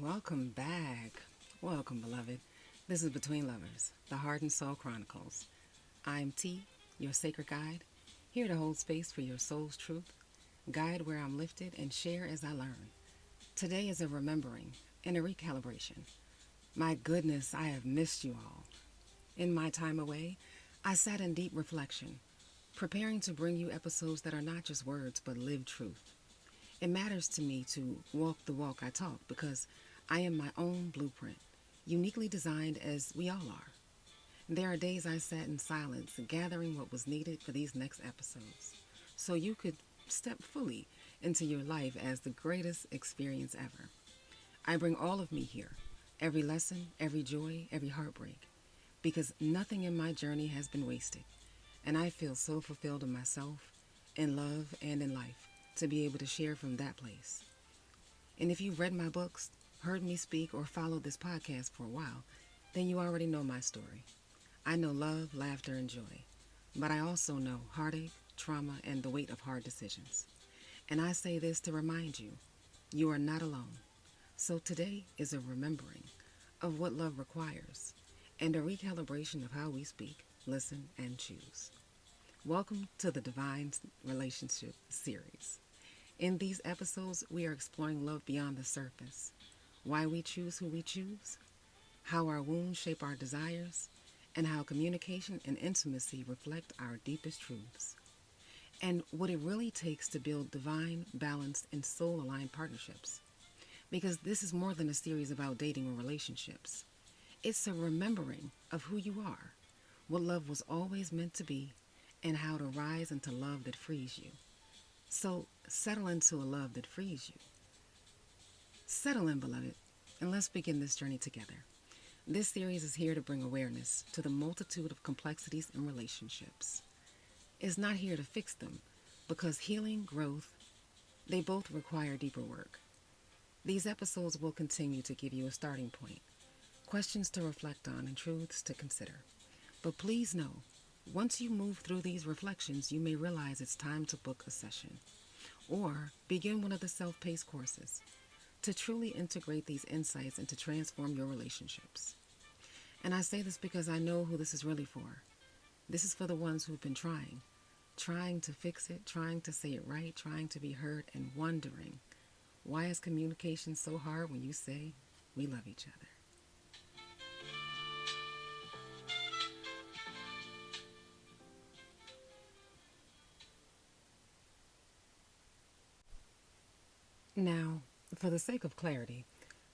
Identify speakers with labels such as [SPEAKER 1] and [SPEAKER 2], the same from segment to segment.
[SPEAKER 1] Welcome back. Welcome, beloved. This is Between Lovers, the Heart and Soul Chronicles. I'm T, your sacred guide, here to hold space for your soul's truth, guide where I'm lifted, and share as I learn. Today is a remembering and a recalibration. My goodness, I have missed you all. In my time away, I sat in deep reflection, preparing to bring you episodes that are not just words but lived truth. It matters to me to walk the walk I talk because I am my own blueprint, uniquely designed as we all are. There are days I sat in silence, gathering what was needed for these next episodes, so you could step fully into your life as the greatest experience ever. I bring all of me here, every lesson, every joy, every heartbreak, because nothing in my journey has been wasted, and I feel so fulfilled in myself, in love, and in life to be able to share from that place. And if you've read my books, heard me speak, or followed this podcast for a while, then you already know my story. I know love, laughter, and joy, but I also know heartache, trauma, and the weight of hard decisions. And I say this to remind you, you are not alone. So today is a remembering of what love requires and a recalibration of how we speak, listen, and choose. Welcome to the Divine Relationship Series. In these episodes, we are exploring love beyond the surface, why we choose who we choose, how our wounds shape our desires, and how communication and intimacy reflect our deepest truths, and what it really takes to build divine, balanced, and soul-aligned partnerships. Because this is more than a series about dating or relationships. It's a remembering of who you are, what love was always meant to be, and how to rise into love that frees you. So settle into a love that frees you. Settle in, beloved, and let's begin this journey together. This series is here to bring awareness to the multitude of complexities in relationships. It's not here to fix them, because healing, growth, they both require deeper work. These episodes will continue to give you a starting point, questions to reflect on, and truths to consider. But please know, once you move through these reflections, you may realize it's time to book a session or begin one of the self-paced courses to truly integrate these insights and to transform your relationships. And I say this because I know who this is really for. This is for the ones who've been trying to fix it, trying to say it right, trying to be heard, and wondering, why is communication so hard when you say we love each other? Now, for the sake of clarity,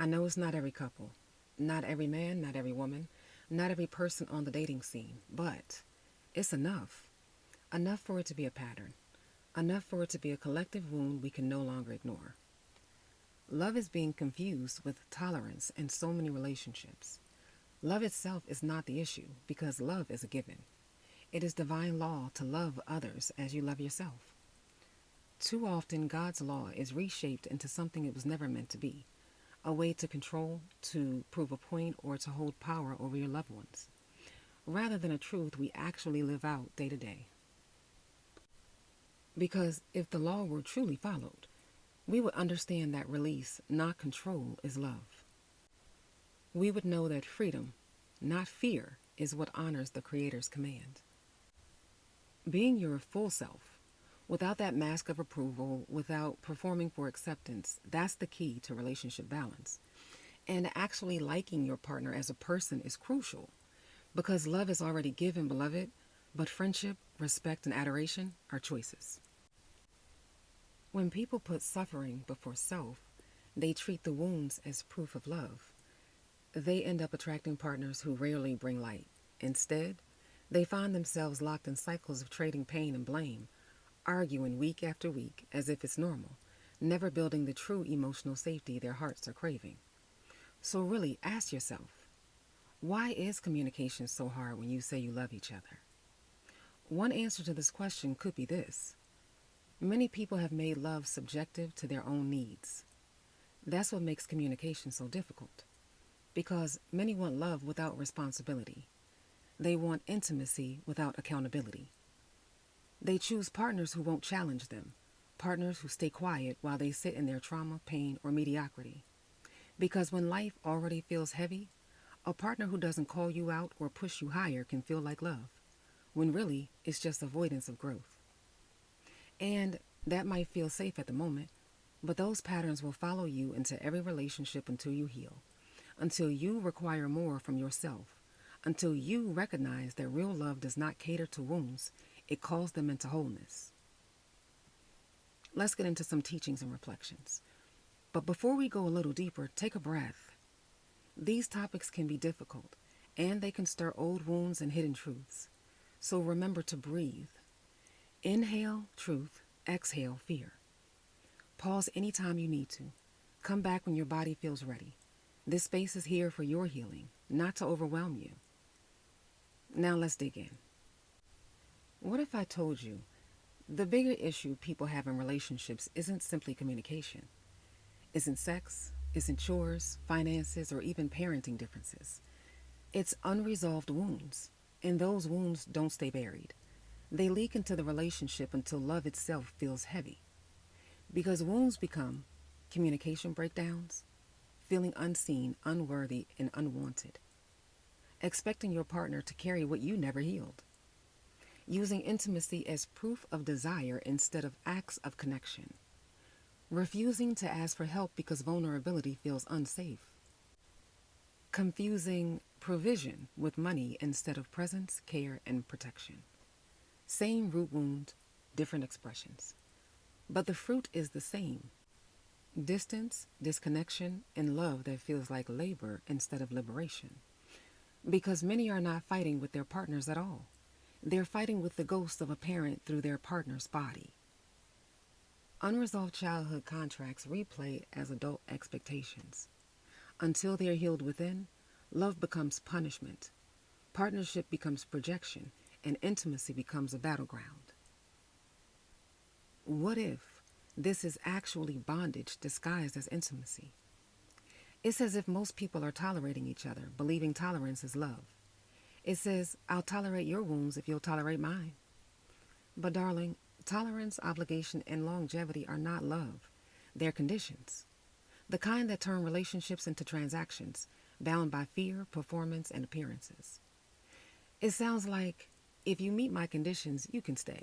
[SPEAKER 1] I know it's not every couple, not every man, not every woman, not every person on the dating scene, but it's enough. Enough for it to be a pattern. Enough for it to be a collective wound we can no longer ignore. Love is being confused with tolerance in so many relationships. Love itself is not the issue because love is a given. It is divine law to love others as you love yourself. Too often, God's law is reshaped into something it was never meant to be, a way to control, to prove a point, or to hold power over your loved ones, rather than a truth we actually live out day to day. Because if the law were truly followed, we would understand that release, not control, is love. We would know that freedom, not fear, is what honors the Creator's command. Being your full self, without that mask of approval, without performing for acceptance, that's the key to relationship balance. And actually liking your partner as a person is crucial because love is already given, beloved, but friendship, respect, and adoration are choices. When people put suffering before self, they treat the wounds as proof of love. They end up attracting partners who rarely bring light. Instead, they find themselves locked in cycles of trading pain and blame, arguing week after week as if it's normal, never building the true emotional safety their hearts are craving. So really ask yourself, why is communication so hard when you say you love each other? One answer to this question could be this. Many people have made love subjective to their own needs. That's what makes communication so difficult, because many want love without responsibility. They want intimacy without accountability. They choose partners who won't challenge them, partners who stay quiet while they sit in their trauma, pain, or mediocrity. Because when life already feels heavy, a partner who doesn't call you out or push you higher can feel like love, when really it's just avoidance of growth. And that might feel safe at the moment, but those patterns will follow you into every relationship until you heal, until you require more from yourself, until you recognize that real love does not cater to wounds, it calls them into wholeness. Let's get into some teachings and reflections. But before we go a little deeper, take a breath. These topics can be difficult, and they can stir old wounds and hidden truths. So remember to breathe. Inhale truth, exhale fear. Pause anytime you need to. Come back when your body feels ready. This space is here for your healing, not to overwhelm you. Now let's dig in. What if I told you the bigger issue people have in relationships isn't simply communication, isn't sex, isn't chores, finances, or even parenting differences. It's unresolved wounds, and those wounds don't stay buried. They leak into the relationship until love itself feels heavy. Because wounds become communication breakdowns, feeling unseen, unworthy, and unwanted. Expecting your partner to carry what you never healed. Using intimacy as proof of desire instead of acts of connection. Refusing to ask for help because vulnerability feels unsafe. Confusing provision with money instead of presence, care, and protection. Same root wound, different expressions. But the fruit is the same. Distance, disconnection, and love that feels like labor instead of liberation. Because many are not fighting with their partners at all. They're fighting with the ghost of a parent through their partner's body. Unresolved childhood contracts replay as adult expectations. Until they are healed within, love becomes punishment. Partnership becomes projection, and intimacy becomes a battleground. What if this is actually bondage disguised as intimacy? It's as if most people are tolerating each other, believing tolerance is love. It says, I'll tolerate your wounds if you'll tolerate mine. But darling, tolerance, obligation, and longevity are not love. They're conditions. The kind that turn relationships into transactions, bound by fear, performance, and appearances. It sounds like, if you meet my conditions, you can stay.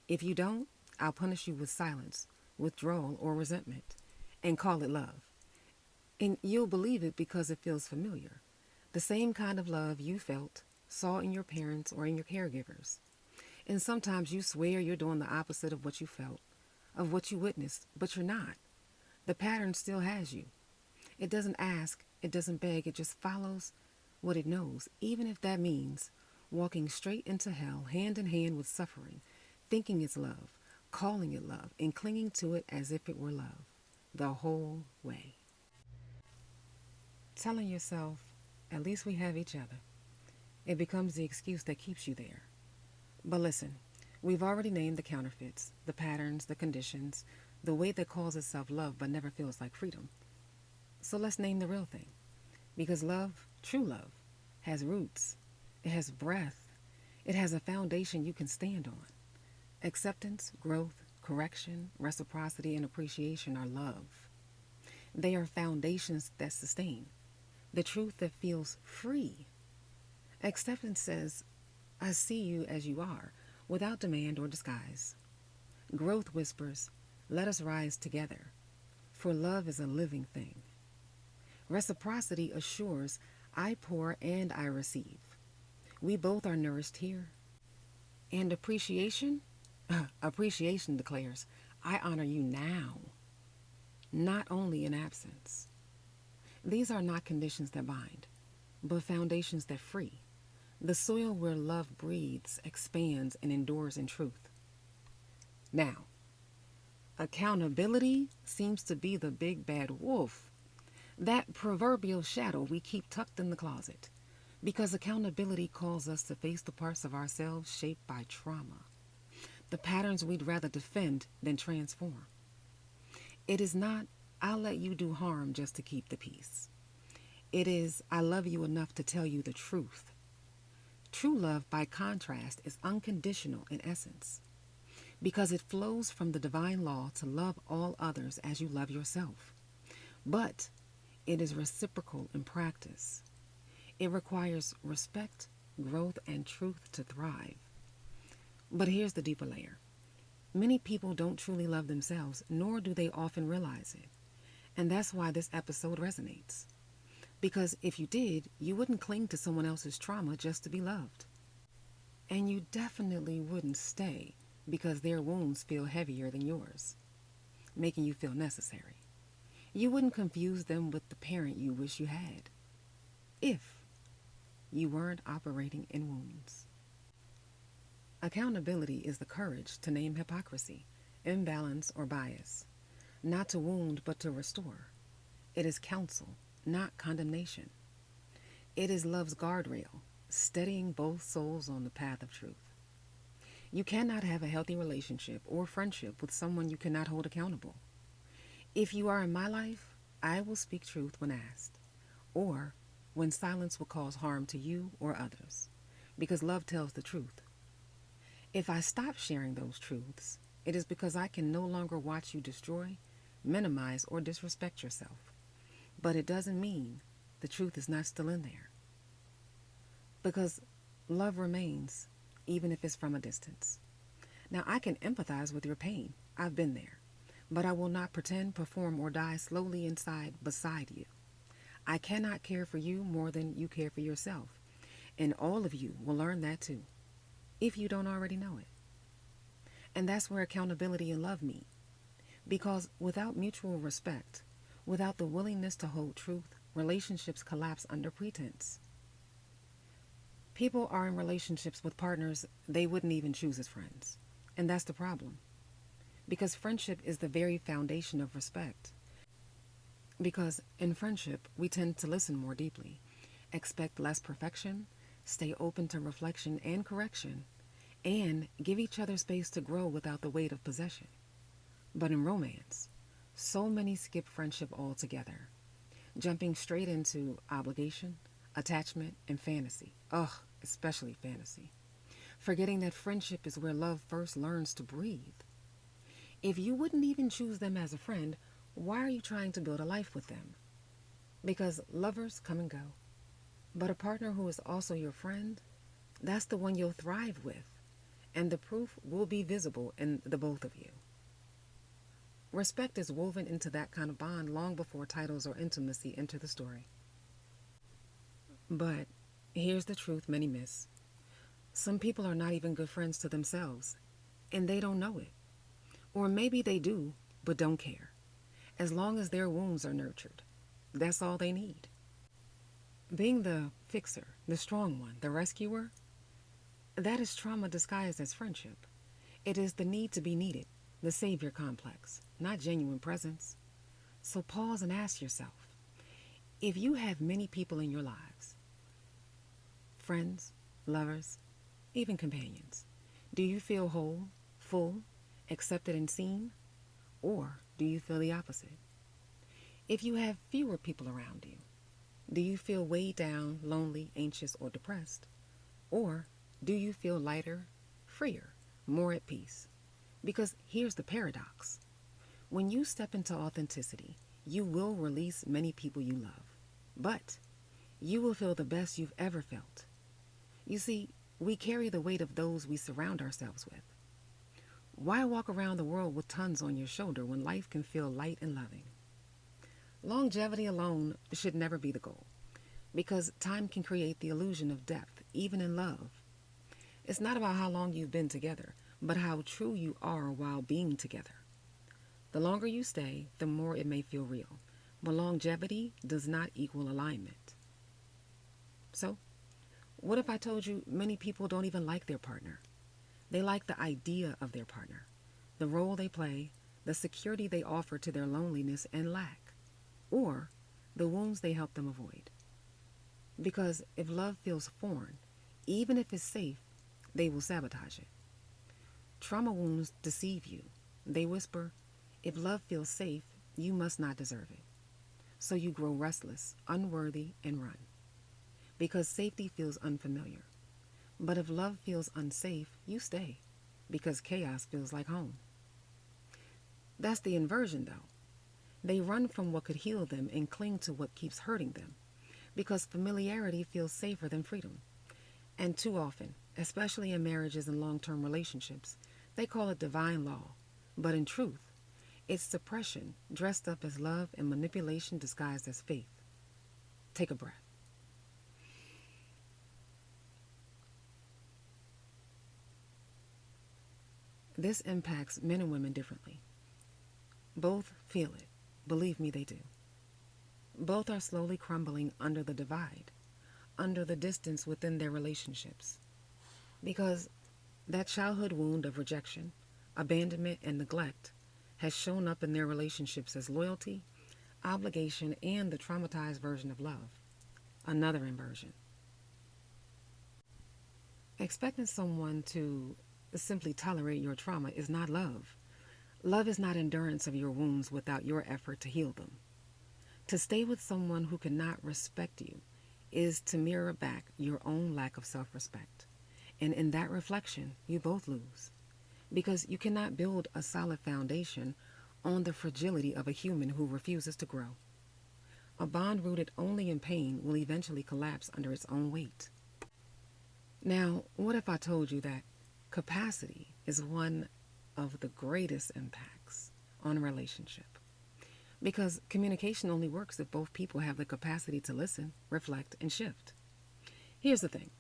[SPEAKER 1] If you don't, I'll punish you with silence, withdrawal, or resentment, and call it love. And you'll believe it because it feels familiar. The same kind of love you felt, saw in your parents or in your caregivers. And sometimes you swear you're doing the opposite of what you felt, of what you witnessed, but you're not. The pattern still has you. It doesn't ask, it doesn't beg, it just follows what it knows, even if that means walking straight into hell, hand in hand with suffering, thinking it's love, calling it love, and clinging to it as if it were love, the whole way. Telling yourself, at least we have each other. It becomes the excuse that keeps you there. But listen, we've already named the counterfeits, the patterns, the conditions, the way that calls itself love but never feels like freedom. So let's name the real thing. Because love, true love, has roots. It has breath. It has a foundation you can stand on. Acceptance, growth, correction, reciprocity, and appreciation are love. They are foundations that sustain. The truth that feels free. Acceptance says, I see you as you are, without demand or disguise. Growth whispers, let us rise together, for love is a living thing. Reciprocity assures, I pour and I receive. We both are nourished here. And appreciation? Appreciation declares, I honor you now, not only in absence. These are not conditions that bind, but foundations that free. The soil where love breathes, expands, and endures in truth. Now, accountability seems to be the big bad wolf, that proverbial shadow we keep tucked in the closet, because accountability calls us to face the parts of ourselves shaped by trauma, the patterns we'd rather defend than transform. It is not, I'll let you do harm just to keep the peace. It is, I love you enough to tell you the truth. True love, by contrast, is unconditional in essence, because it flows from the divine law to love all others as you love yourself. But It is reciprocal in practice. It requires respect, growth, and truth to thrive. But here's the deeper layer. Many people don't truly love themselves, nor do they often realize it. And that's why this episode resonates. Because if you did, you wouldn't cling to someone else's trauma just to be loved. And you definitely wouldn't stay because their wounds feel heavier than yours, making you feel necessary. You wouldn't confuse them with the parent you wish you had, if you weren't operating in wounds. Accountability is the courage to name hypocrisy, imbalance, or bias, not to wound but to restore. It is counsel, not condemnation. It is love's guardrail, steadying both souls on the path of truth. You cannot have a healthy relationship or friendship with someone you cannot hold accountable. If you are in my life, I will speak truth when asked, or when silence will cause harm to you or others, because love tells the truth. If I stop sharing those truths, it is because I can no longer watch you destroy, minimize, or disrespect yourself. But it doesn't mean the truth is not still in there. Because love remains, even if it's from a distance. Now, I can empathize with your pain. I've been there. But I will not pretend, perform, or die slowly inside beside you. I cannot care for you more than you care for yourself. And all of you will learn that too, if you don't already know it. And that's where accountability and love meet. Because without mutual respect, without the willingness to hold truth, relationships collapse under pretense. People are in relationships with partners they wouldn't even choose as friends. And that's the problem. Because friendship is the very foundation of respect. Because in friendship, we tend to listen more deeply, expect less perfection, stay open to reflection and correction, and give each other space to grow without the weight of possession. But in romance, so many skip friendship altogether, jumping straight into obligation, attachment, and fantasy. Ugh, especially fantasy. Forgetting that friendship is where love first learns to breathe. If you wouldn't even choose them as a friend, why are you trying to build a life with them? Because lovers come and go. But a partner who is also your friend, that's the one you'll thrive with. And the proof will be visible in the both of you. Respect is woven into that kind of bond long before titles or intimacy enter the story. But here's the truth many miss. Some people are not even good friends to themselves, and they don't know it. Or maybe they do, but don't care. As long as their wounds are nurtured, that's all they need. Being the fixer, the strong one, the rescuer, that is trauma disguised as friendship. It is the need to be needed, the savior complex, not genuine presence. So pause and ask yourself, if you have many people in your lives, friends, lovers, even companions, do you feel whole, full, accepted and seen? Or do you feel the opposite? If you have fewer people around you, do you feel weighed down, lonely, anxious, or depressed? Or do you feel lighter, freer, more at peace? Because here's the paradox. When you step into authenticity, you will release many people you love, but you will feel the best you've ever felt. You see, we carry the weight of those we surround ourselves with. Why walk around the world with tons on your shoulder when life can feel light and loving? Longevity alone should never be the goal, because time can create the illusion of depth, even in love. It's not about how long you've been together, but how true you are while being together. The longer you stay, the more it may feel real, but longevity does not equal alignment. So, what if I told you many people don't even like their partner? They like the idea of their partner, the role they play, the security they offer to their loneliness and lack, or the wounds they help them avoid. Because if love feels foreign, even if it's safe, they will sabotage it. Trauma wounds deceive you. They whisper, if love feels safe, you must not deserve it. So you grow restless, unworthy, and run. Because safety feels unfamiliar. But if love feels unsafe, you stay, because chaos feels like home. That's the inversion, though. They run from what could heal them and cling to what keeps hurting them because familiarity feels safer than freedom. And too often, especially in marriages and long-term relationships, they call it divine law. But in truth, it's suppression dressed up as love and manipulation disguised as faith. Take a breath. This impacts men and women differently. Both feel it. Believe me, they do. Both are slowly crumbling under the divide, under the distance within their relationships. Because that childhood wound of rejection, abandonment, and neglect has shown up in their relationships as loyalty, obligation, and the traumatized version of love, another inversion. Expecting someone to simply tolerate your trauma is not love. Love is not endurance of your wounds without your effort to heal them. To stay with someone who cannot respect you is to mirror back your own lack of self-respect. And in that reflection, you both lose. Because you cannot build a solid foundation on the fragility of a human who refuses to grow. A bond rooted only in pain will eventually collapse under its own weight. Now, what if I told you that capacity is one of the greatest impacts on a relationship? Because communication only works if both people have the capacity to listen, reflect, and shift. Here's the thing.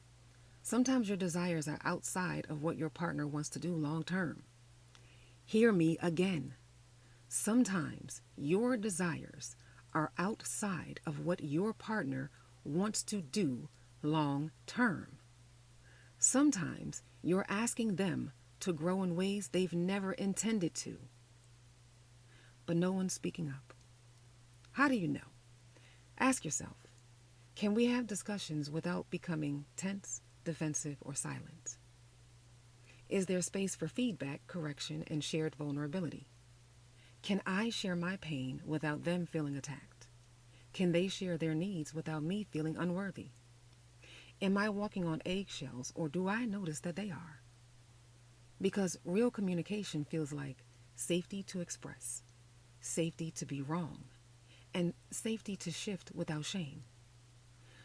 [SPEAKER 1] Sometimes your desires are outside of what your partner wants to do long term. Hear me again. Sometimes your desires are outside of what your partner wants to do long term. Sometimes you're asking them to grow in ways they've never intended to. But no one's speaking up. How do you know? Ask yourself, can we have discussions without becoming tense, defensive, or silent? Is there space for feedback, correction, and shared vulnerability? Can I share my pain without them feeling attacked? Can they share their needs without me feeling unworthy? Am I walking on eggshells, or do I notice that they are? Because real communication feels like safety to express, safety to be wrong, and safety to shift without shame.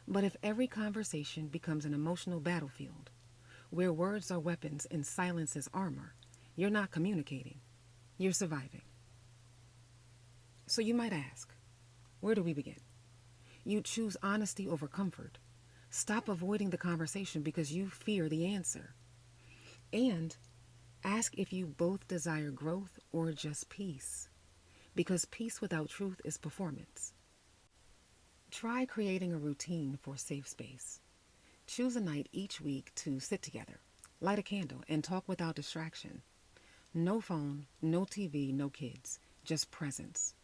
[SPEAKER 1] But if every conversation becomes an emotional battlefield, where words are weapons and silence is armor, you're not communicating, you're surviving. So you might ask, where do we begin? You choose honesty over comfort. Stop avoiding the conversation because you fear the answer. And ask if you both desire growth or just peace. Because peace without truth is performance. Try creating a routine for safe space. Choose a night each week to sit together, light a candle, and talk without distraction. No phone, no TV, no kids, just presence.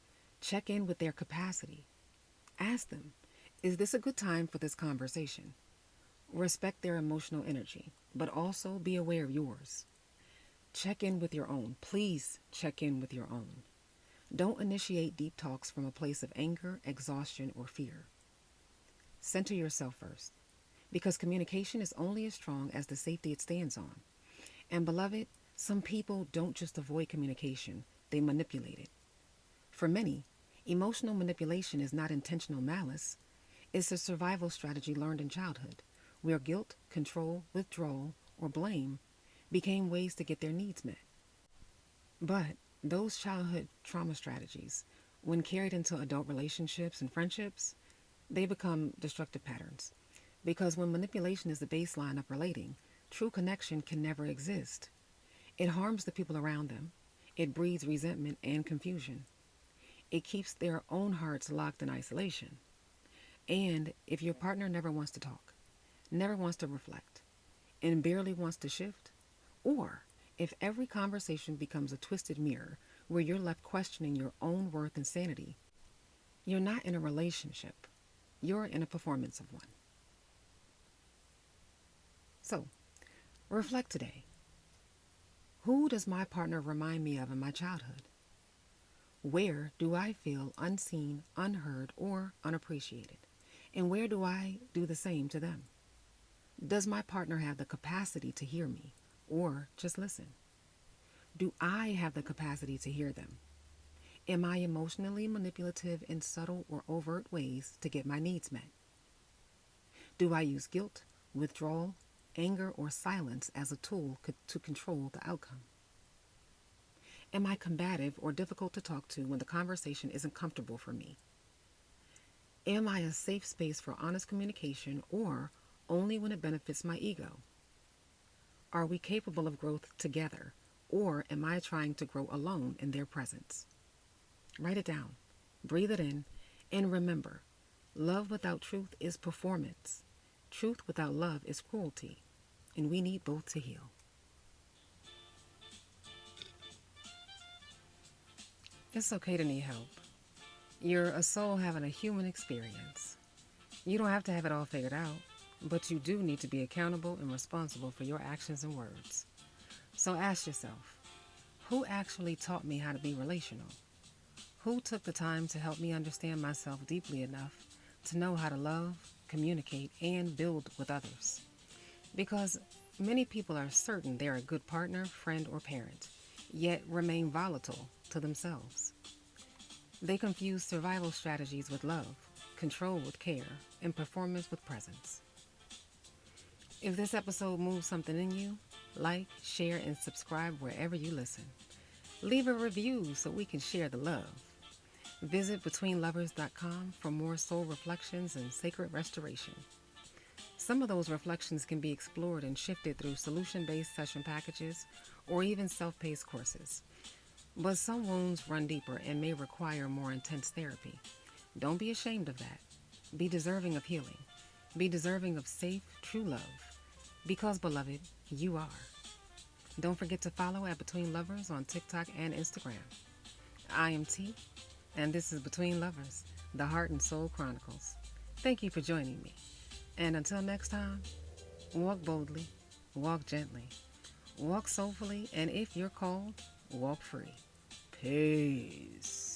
[SPEAKER 1] Check in with their capacity. Ask them, is this a good time for this conversation? Respect their emotional energy, but also be aware of yours. Check in with your own. Please check in with your own. Don't initiate deep talks from a place of anger, exhaustion, or fear. Center yourself first, because communication is only as strong as the safety it stands on. And beloved, some people don't just avoid communication, they manipulate it. For many, emotional manipulation is not intentional malice. It's a survival strategy learned in childhood, where guilt, control, withdrawal, or blame became ways to get their needs met. But those childhood trauma strategies, when carried into adult relationships and friendships, they become destructive patterns. Because when manipulation is the baseline of relating, true connection can never exist. It harms the people around them. It breeds resentment and confusion. It keeps their own hearts locked in isolation. And if your partner never wants to talk, never wants to reflect, and barely wants to shift, or if every conversation becomes a twisted mirror where you're left questioning your own worth and sanity, you're not in a relationship. You're in a performance of one. So, reflect today. Who does my partner remind me of in my childhood? Where do I feel unseen, unheard, or unappreciated? And where do I do the same to them? Does my partner have the capacity to hear me or just listen? Do I have the capacity to hear them? Am I emotionally manipulative in subtle or overt ways to get my needs met? Do I use guilt, withdrawal, anger, or silence as a tool to control the outcome? Am I combative or difficult to talk to when the conversation isn't comfortable for me? Am I a safe space for honest communication or only when it benefits my ego? Are we capable of growth together, or am I trying to grow alone in their presence? Write it down, breathe it in, and remember, love without truth is performance. Truth without love is cruelty, and we need both to heal. It's okay to need help. You're a soul having a human experience. You don't have to have it all figured out, but you do need to be accountable and responsible for your actions and words. So ask yourself, who actually taught me how to be relational? Who took the time to help me understand myself deeply enough to know how to love, communicate, and build with others? Because many people are certain they're a good partner, friend, or parent, yet remain volatile to themselves. They confuse survival strategies with love, control with care, and performance with presence. If this episode moves something in you, like, share, and subscribe wherever you listen. Leave a review so we can share the love. Visit betweenlovers.com for more soul reflections and sacred restoration. Some of those reflections can be explored and shifted through solution-based session packages or even self-paced courses. But some wounds run deeper and may require more intense therapy. Don't be ashamed of that. Be deserving of healing. Be deserving of safe, true love. Because, beloved, you are. Don't forget to follow at Between Lovers on TikTok and Instagram. I am T, and this is Between Lovers, the Heart and Soul Chronicles. Thank you for joining me. And until next time, walk boldly, walk gently, walk soulfully, and if you're called, walk free. Peace.